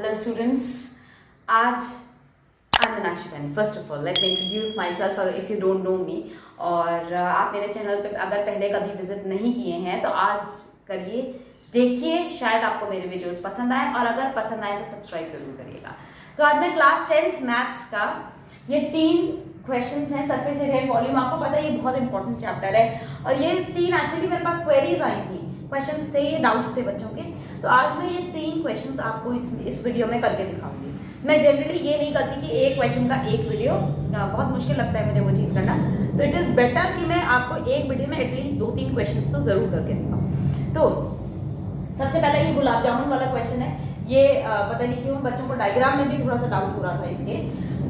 Hello students, आज I'm Meenakshi Pani. First of all, let me introduce myself if you don't know me. और आप मेरे channel पे अगर पहले कभी विजिट नहीं किए हैं तो आज करिए, देखिए, शायद आपको मेरे वीडियोस पसंद आए और अगर पसंद आए तो सब्सक्राइब जरूर करिएगा। तो आज मैं क्लास 10th मैथ्स का ये 3 क्वेश्चंस हैं, सरफेस एरिया एंड वॉल्यूम। आपको पता है ये बहुत इंपॉर्टेंट चैप्टर है और ये 3 एक्चुअली मेरे पास क्वेरीज आई थी, क्वेश्चंस थे, ये डाउट्स थे बच्चों के। तो आज मैं ये 3 क्वेश्चंस आपको इस वीडियो में करके दिखाऊंगी। मैं जनरली ये नहीं करती कि एक क्वेश्चन का एक वीडियो, बहुत मुश्किल लगता है मुझे वो चीज़ करना। तो इट इज़ बेटर कि मैं आपको एक वीडियो में एटलीस्ट 2-3 क्वेश्चन तो जरूर करके दिखाऊँ। तो सबसे पहला ये गुलाब जामुन वाला क्वेश्चन है। ये पता नहीं क्यों बच्चों को डायग्राम में भी थोड़ा सा डाउट हो रहा था इसके।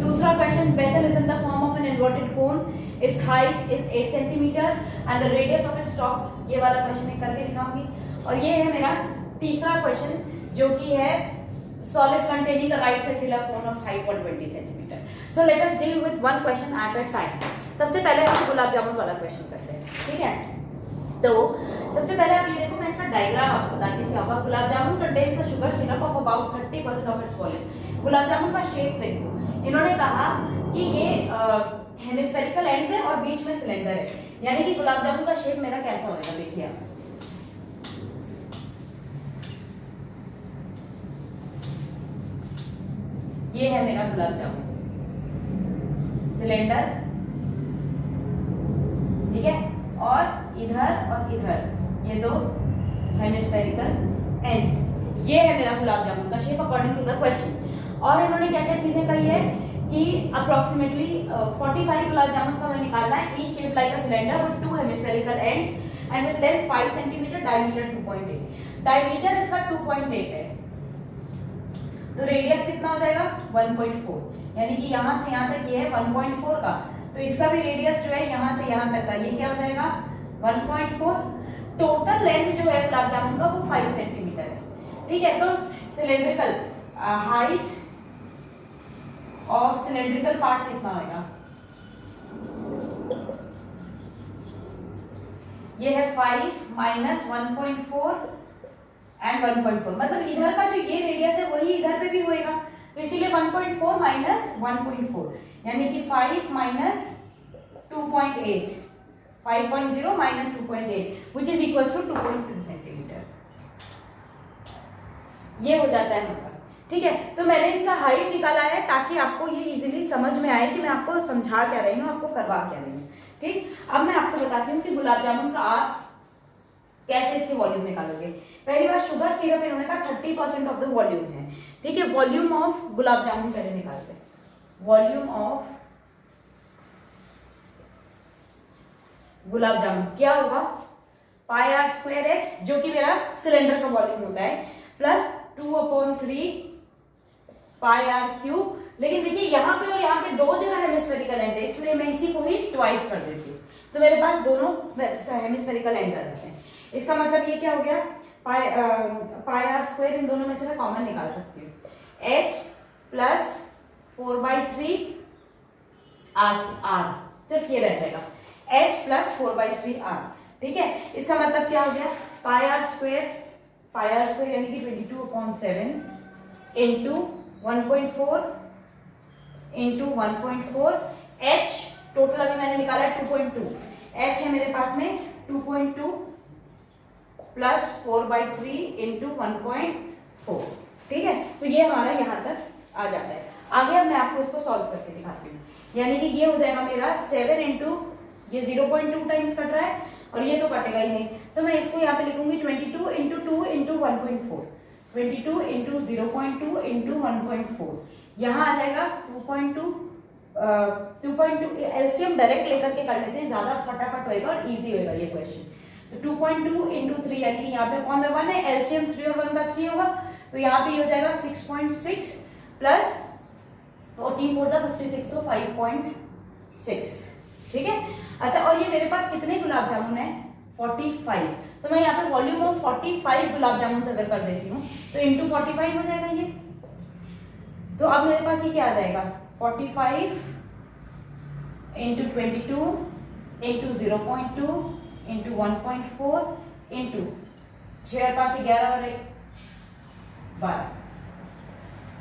दूसरा question, vessel is in the form of an inverted cone, it's height is 8 centimetre and the radius of its top. ये वाला क्वेश्चन मैं करके दिखाऊंगी। और ये है मेरा तीसरा क्वेश्चन जो कि है solid containing the right circular cone of height 120 cm. So let us deal with one question at a time. सबसे पहले हम गुलाब जामुन वाला क्वेश्चन करते हैं, ठीक है। तो सबसे पहले आप ये देखो, मैं इसका डायग्राम आपको बताती हूँ क्या होगा। Gulab jamun contains a sugar syrup of about 30% of its volume. Gulab jamun का शेप देखो, इन्होंने कहा कि ये हेमिस्फेरिकल एंड्स है और बीच में सिलेंडर है, यानी कि गुलाब जामुन का शेप मेरा कैसा होगा, देखिए आप। ये है मेरा गुलाब जामुन, सिलेंडर, ठीक है, और इधर ये दो हेमिस्फेरिकल एंड्स। ये है मेरा गुलाब जामुन का shape according to the question. और इन्होंने क्या क्या चीजें कही है कि अप्रोक्सीमेटली 45 गुलाब जामुन का हमें निकालना है। Each shape like a cylinder with 2 hemispherical ends and with length 5 centimetre, diameter 2.8। Diameter इसका 2.8 है, तो रेडियस कितना हो जाएगा 1.4, यानी कि यहां से यहां तक ये है 1.4 का, तो इसका भी रेडियस जो है यहां से यहां तक का, ये क्या हो जाएगा 1.4। टोटल लेंथ जो है गुलाब जामुन का वो 5 सेंटीमीटर है, ठीक है। तो cylindrical height of cylindrical part कितना होगा, ये है 5 माइनस 1.4 एंड 1.4, मतलब इधर का जो ये रेडियस है वही इधर पे भी होएगा, तो इसीलिए 1.4 माइनस 1.4 यानी कि 5 minus 2.8, 5.0 minus 2.8 which is equal to 2.2 centimetre. ये हो जाता है मतलब, ठीक है। तो मैंने इसका हाइट निकाला है ताकि आपको ये इजीली समझ में आए कि मैं आपको समझा क्या रही हूँ, आपको करवा क्या रही हूँ, ठीक। अब मैं आपको बताती हूँ कि गुलाब जामुन का आप कैसे इसके वॉल्यूम निकालोगे। पहली बार शुगर सिरप इन्होंने कहा 30% ऑफ द वॉल्यूम है, ठीक है। वॉल्यूम ऑफ गुलाब जामुन पहले निकालते हैं। वॉल्यूम ऑफ गुलाब जामुन क्या होगा, पाई आर स्क्वायर एच, जो कि मेरा सिलेंडर का वॉल्यूम होता है, प्लस 2/3 पाई आर क्यूब। लेकिन देखिए यहाँ पे और यहाँ पे दो जगह हेमिस्फेरिकल एंड है, इसलिए मैं इसी को ही ट्वाइस कर देती हूँ, तो मेरे पास दोनों हेमिस्फेरिकल एंड आ जाते हैं। इसका मतलब ये क्या हो गया, पाई आर स्क्वायर, इन दोनों में से मैं कॉमन निकाल सकती हूँ, h प्लस 4/3 आर, सिर्फ ये रह जाएगा h प्लस 4/3 आर, ठीक है। इसका मतलब क्या हो गया, पाई आर स्क्वायर यानी कि 22/7 इंटू 1.4 इंटू 1.4, h टोटल अभी मैंने निकाला है 2.2, h है मेरे पास में 2.2 प्लस 4/3 इंटू 1.4, ठीक है। तो ये हमारा यहाँ तक आ जाता है। आगे अब मैं आपको इसको सॉल्व करके दिखाती हूँ, यानी कि ये हो जाएगा मेरा 7 इंटू ये 0.2 टाइम्स कट रहा है और ये तो कटेगा ही नहीं, तो मैं इसको यहाँ पे लिखूंगी 22 इंटू 2 इंटू 1.4, 22 इंटू 0.2 इंटू 1.4, यहाँ आ जाएगा 2.2 एलसीएम डायरेक्ट लेकर के कर लेते हैं, ज्यादा फटाफट होएगा और इजी होएगा ये क्वेश्चन। तो 2.2 इंटू 3, यानी कि यहाँ पे 1/1 है, एलसीएम 3 और 1/3 होगा, तो यहाँ पे ये हो जाएगा 6.6 प्लस 14 4 56, तो 5.6, ठीक है। अच्छा, और ये मेरे पास कितने गुलाब जामुन है 45, तो मैं यहाँ पे वॉल्यूम ऑफ 45 गुलाब जामुन अगर कर देती हूँ तो इंटू 45 हो जाएगा ये। तो अब मेरे पास ये क्या आ जाएगा 45 इंटू 22 इंटू 0.2 इंटू 1.4 इंटू 6 और 5 11 और 1 12,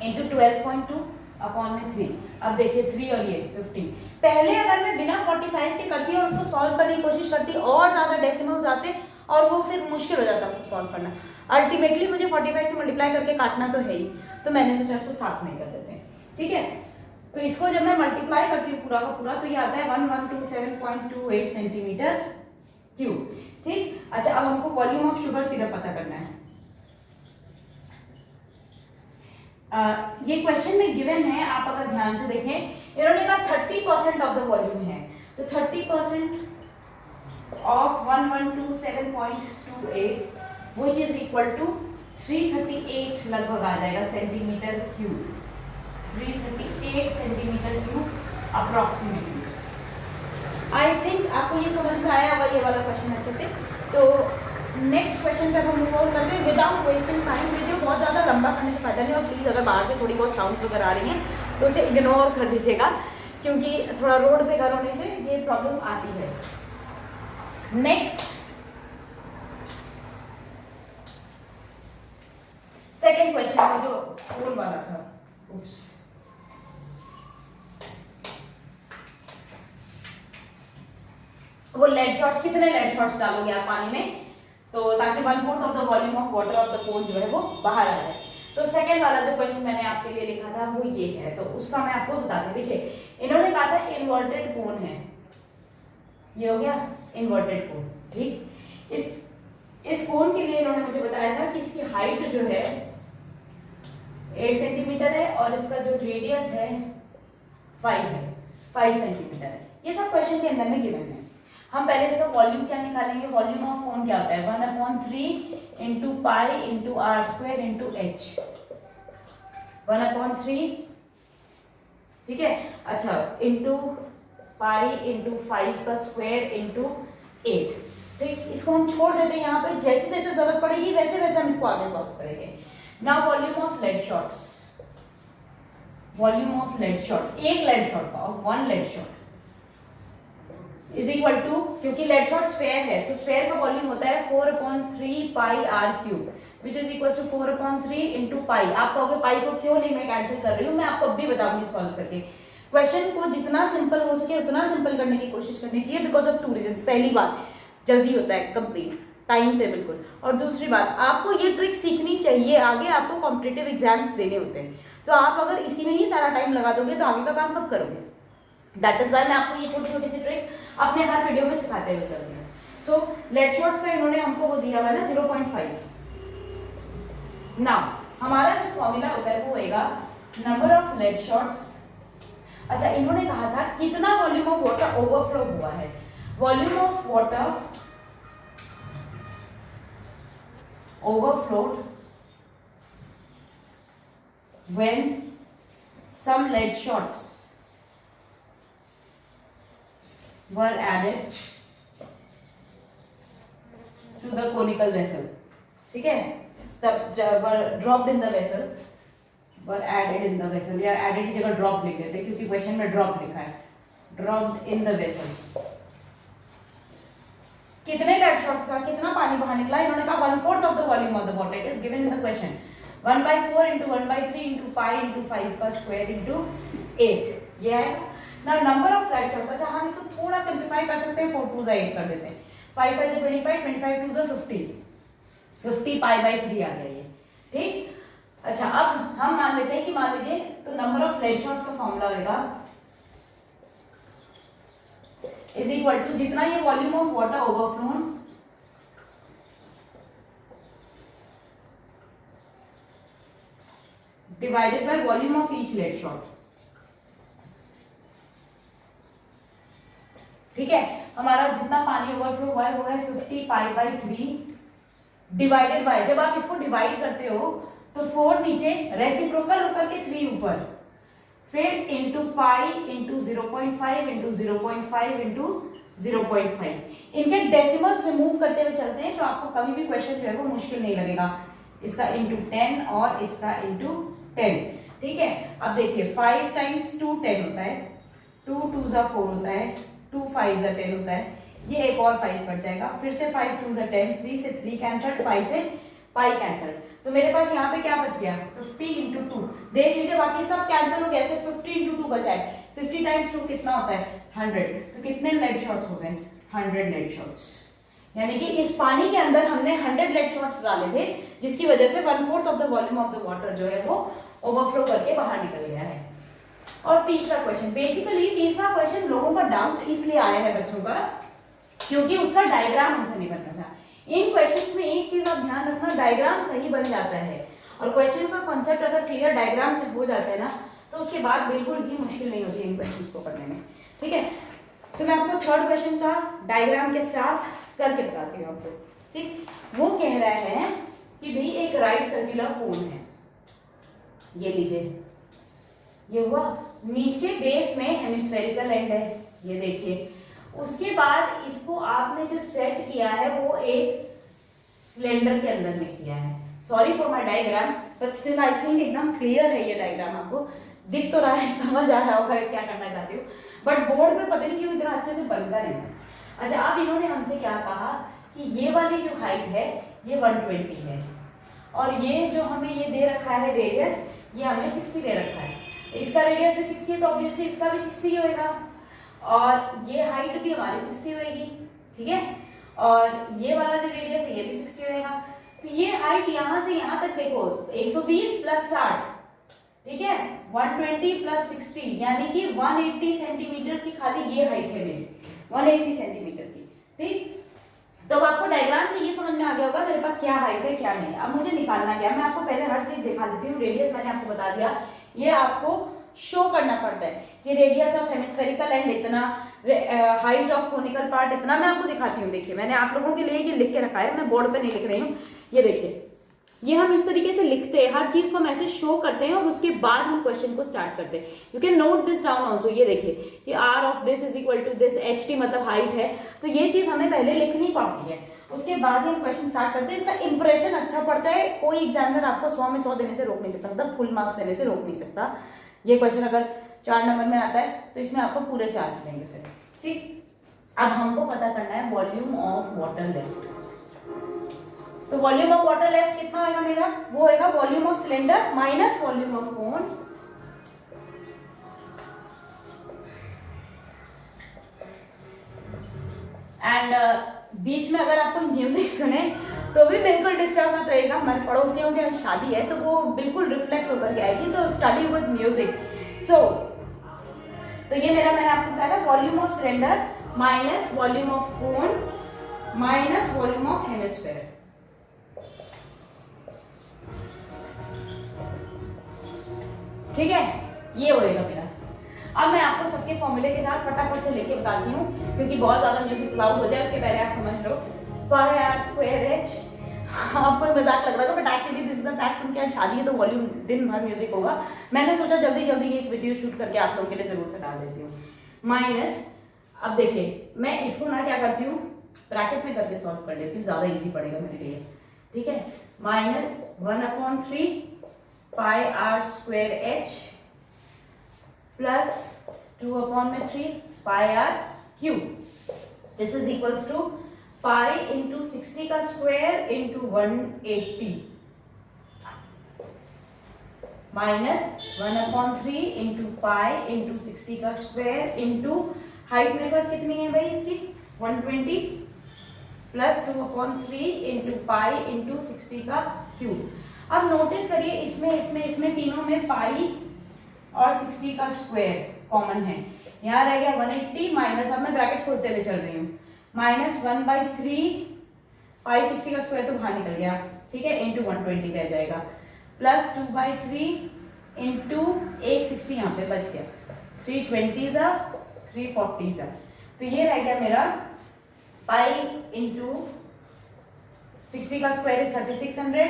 इंटू 12.2 अपॉन में 3। अब देखिए 3 और ये 15। पहले अगर मैं बिना 45 के करती और उसको सॉल्व करने की कोशिश करती और ज्यादा डेसिमल्स आते और वो फिर मुश्किल हो जाता उसको सॉल्व करना। अल्टीमेटली मुझे 45 से मल्टीप्लाई करके काटना तो है ही, तो मैंने सोचा इसको साथ में कर देते हैं। ठीक है, तो इसको जब मैं मल्टीप्लाई करती हूँ पूरा का पूरा तो ये आता है 1127.28 सेंटीमीटर क्यूब। ठीक, अच्छा अब हमको वॉल्यूम ऑफ शुगर सिरप पता करना है। ये क्वेश्चन में गिवन है, आप अगर ध्यान से देखें इन्होंने कहा 30% ऑफ द वॉल्यूम है, तो 30% of 1127.28 which is equal to 338 लगभग आ जाएगा centimetre cube. 338 centimetre cube approximately. I think आपको ये समझ में आया होगा ये वाला क्वेश्चन अच्छे से। तो नेक्स्ट क्वेश्चन पे हम मूव ऑन करते हैं विदाउट वेस्टिंग टाइम। वीडियो बहुत ज़्यादा लंबा करने से फायदा नहीं, और प्लीज़ अगर बाहर से थोड़ी बहुत साउंड्स वगैरह आ रही हैं तो उसे इग्नोर कर दीजिएगा, क्योंकि थोड़ा रोड पे घर होने से ये प्रॉब्लम आती है। नेक्स्ट सेकेंड क्वेश्चन जो होल वाला था, वो लेड शॉट्स, कितने लेड शॉट्स डालोगे आप पानी में तो ताकि 1/4 of the volume of water of the cone जो है वो बाहर आ जाए। तो सेकंड वाला जो क्वेश्चन मैंने आपके लिए लिखा था वो ये है, तो उसका मैं आपको बताती हूँ। देखिए इन्होंने कहा था इन्वर्टेड कोन है, ये हो गया इन्वर्टेड कोन। ठीक, इस कोन के लिए इन्होंने मुझे बताया था कि इसकी हाइट जो है 8 सेंटीमीटर है और इसका जो रेडियस है 5 सेंटीमीटर है। ये सब क्वेश्चन के अंदर में गिवन है। हम पहले इसका वॉल्यूम क्या निकालेंगे, वॉल्यूम ऑफ कोन क्या होता है 1/3 into pi into R square into H, 1/3। ठीक है, अच्छा इंटू पाई इंटू 5 का स्क्वायर इंटू 8। ठीक, इसको हम छोड़ देते हैं यहाँ पे, जैसे जैसे जरूरत पड़ेगी वैसे वैसे हम इसको आगे सॉल्व करेंगे। Now volume of lead shots, volume of lead shot, एक लेड शॉट का of 1 lead shot is equal to, क्योंकि लेड शॉट स्फेयर है तो स्फेयर का वॉल्यूम होता है 4/3 pi are cube which is equal to 4/3 into pi. आप कहोगे पाई को क्यों नहीं मैं कैंसिल कर रही हूँ, मैं आपको अभी बताऊंगी सॉल्व करके। क्वेश्चन को जितना सिंपल हो सके उतना सिंपल करने की कोशिश करनी चाहिए बिकॉज ऑफ 2 रीजन। पहली बात जल्दी होता है कंप्लीट टाइम पे बिल्कुल, और दूसरी बात आपको ये ट्रिक सीखनी चाहिए, आगे आपको कॉम्पिटिटिव एग्जाम्स देने होते हैं, तो आप अगर इसी में ही सारा टाइम लगा दोगे तो आगे का काम कब करोगे। दैट इज वाई मैं आपको ये छोटी छोटी सी ट्रिक्स अपने हर वीडियो में सिखाते हुए चल रही हूँ। सो लेड शॉट्स का इन्होंने हमको वो दिया हुआ है ना 0.5। नाउ हमारा जो फॉर्मूला होता है वो होगा नंबर ऑफ लेड शॉट्स। अच्छा इन्होंने कहा था कितना वॉल्यूम ऑफ वाटर ओवरफ्लो हुआ है, volume of water overflowed when some lead shots were added to the conical vessel। ठीक है, तब जब dropped in the vessel, were added in the vessel, या added की जगह drop लिख देते क्योंकि क्वेश्चन में drop लिखा है, dropped in the vessel। कितने लेड शॉट्स का कितना पानी बाहर निकला, इन्होंने कहा 1/4 of the volume of the water, it is given in the question 1/4 into 1/3 into pi into 5 का स्क्वायर इंटू 8 ये है ना नंबर ऑफ लेड शॉट्स। अच्छा हम इसको थोड़ा सिंप्लीफाई कर सकते हैं, 4 2 8 कर देते हैं, 5 5 25 25 2 50 50 पाई/3 आ गया ये। ठीक, अच्छा अब हम मान लेते हैं कि मान लीजिए तो नंबर ऑफ लेड शॉट्स का फॉर्मूला होगा इज इक्वल टू जितना ये volume of water overflown divided by volume of each lead shot. ठीक है, हमारा जितना पानी ओवरफ्लो हुआ है वो है 50 पाई/3 डिवाइडेड बाय, जब आप इसको डिवाइड करते हो तो 4 नीचे रेसिप्रोकल होकर के 3 ऊपर, फिर into pi into 0.5 into 0.5 into 0.5। इनके डेसिमल्स रिमूव करते हुए चलते हैं तो आपको कभी भी क्वेश्चन जो है वो मुश्किल नहीं लगेगा। इसका इंटू 10 और इसका इंटू 10। ठीक है, अब देखिए 5 टाइम्स 2 10 होता है, 2 2 4 होता है, 2 5 10 होता है, ये एक और 5 कट जाएगा, फिर से 5 2 10, 3 से 3 कैंसल, 5 से पाई कैंसल, तो मेरे पास यहाँ पे क्या बच गया 50 इंटू 2। देख लीजिए बाकी सब कैंसिल हो गया, सिर्फ 50 इंटू 2 बचा है। 50 टाइम्स 2 कितना होता है 100, तो कितने लेड शॉट्स हो गए 100 लेड शॉट्स। यानी कि इस पानी के अंदर हमने 100 लेड शॉट्स डाले थे, जिसकी वजह से 1/4 of the volume of the water जो है वो ओवरफ्लो करके बाहर निकल गया है। और तीसरा क्वेश्चन, बेसिकली तीसरा क्वेश्चन लोगों का डाउट इसलिए आया है बच्चों का क्योंकि उसका डायग्राम हमसे नहीं बनता था। इन क्वेश्चंस में एक चीज आप ध्यान रखना, डायग्राम सही बन जाता है और क्वेश्चन का कॉन्सेप्ट अगर क्लियर डायग्राम से हो जाता है ना, तो उसके बाद बिल्कुल भी मुश्किल नहीं होती इन क्वेश्चंस को करने में। ठीक है, तो मैं आपको थर्ड क्वेश्चन का डायग्राम के साथ करके बताती हूँ आपको। ठीक, वो कह रहा है कि भाई एक राइट सर्कुलर कोन है, ये लीजिए, ये हुआ, नीचे बेस में हेमिस्फेरिकल एंड है, ये देखिए। उसके बाद इसको आपने जो सेट किया है वो एक सिलेंडर के अंदर में किया है। Sorry for my diagram, but still I think एकदम क्लियर है ये डायग्राम, आपको दिख तो रहा है, समझ आ रहा होगा क्या करना चाहती हूँ, बट बोर्ड पे पता नहीं क्यों इतना अच्छे से बनता नहीं है। अच्छा, अब इन्होंने हमसे क्या कहा कि ये वाली जो हाइट है ये 120 है और ये जो हमें ये दे रखा है रेडियस, ये हमें 60 दे रखा है। इसका रेडियस भी 60 है तो ऑब्वियसली इसका भी 60 होएगा और ये हाइट भी हमारी 60 होएगी। ठीक है, और ये वाला जो रेडियस है ये भी 60 होएगा। तो ये हाइट यहाँ से यहाँ तक देखो 120 प्लस 60, ठीक है, 120 प्लस 60 यानी कि 180 सेंटीमीटर की खाली ये हाइट है मेरी, 180 सेंटीमीटर की। ठीक, तो अब आपको डायग्राम से ये समझ में आ गया होगा मेरे पास क्या हाइट है क्या नहीं। अब मुझे निकालना क्या है, मैं आपको पहले हर चीज दिखा देती हूँ। रेडियस मैंने आपको बता दिया, ये आपको शो करना पड़ता है कि रेडियस ऑफ हेमिस्फेरिकल एंड इतना, हाइट ऑफ कोनिकल पार्ट इतना। मैं आपको दिखाती हूँ, देखिए मैंने आप लोगों के लिए ये लिख के रखा है, मैं बोर्ड पे नहीं लिख रही हूँ। ये देखिए, ये हम इस तरीके से लिखते हैं, हर चीज को हम ऐसे शो करते हैं और उसके बाद हम क्वेश्चन को स्टार्ट करते हैं। You can note this down also. ये देखिए कि R of this is equal to this, H T मतलब हाइट है, तो ये चीज हमें पहले लिखनी पड़ती है, उसके बाद ही हम क्वेश्चन स्टार्ट करते हैं। इसका इंप्रेशन अच्छा पड़ता है, कोई एग्जामिनर आपको 100 में 100 देने से रोक नहीं सकता, मतलब फुल मार्क्स देने से रोक नहीं सकता। ये क्वेश्चन अगर 4 नंबर में आता है तो इसमें आपको पूरे 4 मिलेंगे फिर। ठीक, अब हमको पता करना है वॉल्यूम ऑफ वाटर लेफ्ट। तो वॉल्यूम ऑफ वाटर लेफ्ट कितना होगा मेरा, वो होगा volume of cylinder minus volume of cone and बीच में अगर आपको म्यूजिक सुने तो भी बिल्कुल डिस्टर्ब मत रहेगा, हमारे पड़ोसियों की शादी है तो वो बिल्कुल रिफ्लेक्ट होकर के आएगी, तो स्टडी विद म्यूजिक। सो तो ये मेरा, मैंने आपको बताया volume of cylinder minus volume of cone minus volume of hemisphere. ठीक है, ये होएगा मेरा। अब मैं आपको सबके फॉर्मूले के साथ फटाफट से लेके बताती हूँ क्योंकि बहुत ज्यादा म्यूजिक क्लाउड हो जाए, उसके पहले आप समझ लो पाई आर स्क्वायर एच। आपको मजाक लग रहा था but actually this is the fact, उनके यहाँ शादी है तो वॉल्यूम दिन भर म्यूजिक होगा। मैंने सोचा जल्दी जल्दी एक वीडियो शूट करके आप लोगों के लिए जरूर से डाल देती हूँ। माइनस, अब देखिए मैं इसको ना क्या करती हूँ, ब्रैकेट में करके सॉल्व कर लेती हूँ, ज्यादा इजी पड़ेगा मेरे लिए। ठीक है, minus 1/3 pi R square H plus 2/3 pi are cube, this is equals to pi into 60 का square into 180 minus 1/3 into pi into 60 का स्क्वायर इंटू हाइट मेरे पास कितनी है भाई इसकी 120 प्लस 2/3 इंटू पाई इंटू 60 का क्यूब। अब नोटिस करिए इसमें तीनों में पाई और 60 का स्क्वायर कॉमन है, यहाँ रह गया 180 माइनस, अब मैं ब्रैकेट खोलते हुए चल रही हूँ, माइनस 1/3 पाई 60 का स्क्वायर तो बाहर निकल गया, ठीक है, इंटू 120 रह जाएगा, प्लस 2/3 इंटू 160 यहाँ पे बच गया, 320 340 तो ये रह गया मेरा पाई इंटू 60 का square is 3600,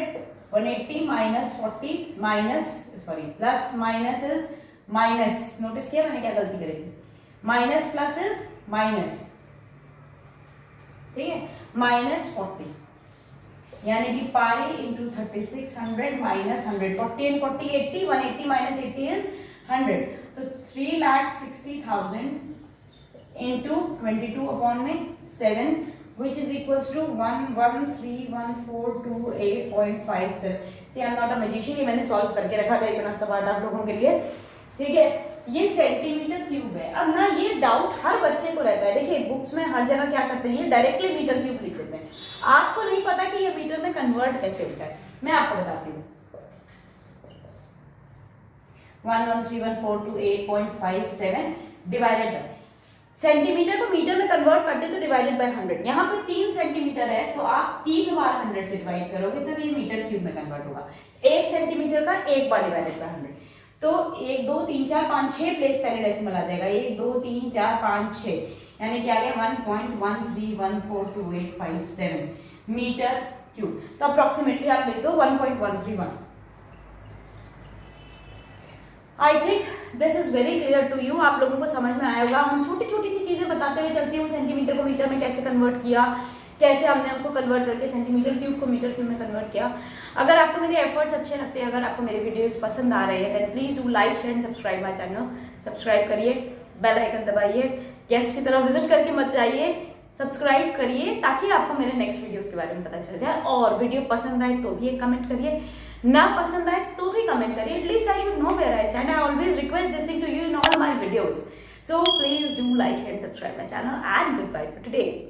180 minus 40 minus sorry plus minus is minus, notice किया मैंने क्या गलती करी थी, माइनस प्लस इज माइनस, ठीक है, माइनस 40 यानी कि pi into 3600 minus 100, 40 and 40 80, 180 minus 80 is 100, तो 3,60,000 into 22/7 which is equals to 1131428.57. See, I'm not a magician, ये मैंने सॉल्व करके रखा था इतना सा पार्ट आप लोगों के लिए, ठीक है। ये सेंटीमीटर क्यूब है। अब ना ये डाउट हर बच्चे को रहता है, देखिए बुक्स में हर जगह क्या करते हैं, ये डायरेक्टली मीटर क्यूब लिख देते हैं, आपको नहीं पता कि ये मीटर में कन्वर्ट कैसे होता है। मैं आपको बताती हूँ, 1131428.57 डिवाइडेड बाय, सेंटीमीटर को मीटर में कन्वर्ट करते तो डिवाइडेड बाय 100। यहाँ पे 3 सेंटीमीटर है तो आप 3 बार 100 से डिवाइड करोगे तो ये मीटर क्यूब में कन्वर्ट होगा। 1 सेंटीमीटर का 1 बार डिवाइडेड बाय 100, तो 1 2 3 4 5 6 प्लेस पहले डेसिमल आ जाएगा, 1 2 3 4 5 6, यानी क्या आ गया 1.13142857 मीटर क्यूब। तो अप्रोक्सीमेटली आप लिख दो 1.131। I think this is very clear to you, आप लोगों को समझ में आएगा। हम छोटी छोटी सी चीजें बताते हुए चलती हूँ, सेंटीमीटर को मीटर में कैसे कन्वर्ट किया, कैसे हमने उसको कन्वर्ट करके सेंटीमीटर क्यूब को मीटर क्यूब में कन्वर्ट किया। अगर आपको मेरे एफर्ट्स अच्छे लगते हैं, अगर आपको मेरे वीडियोस पसंद आ रहे हैं, then please do like share and subscribe my channel. Subscribe करिए, बेल आइकन दबाइए, गेस्ट की तरह विजिट करके मत जाइए, सब्सक्राइब करिए ताकि आपको मेरे नेक्स्ट वीडियोस के बारे में पता चल जाए। और वीडियो पसंद आए तो भी एक कमेंट करिए, ना पसंद आए तो भी कमेंट करिए, at least I should know where I stand. I always request this thing to you in all my videos, so please do like, share and subscribe my channel, and goodbye for today.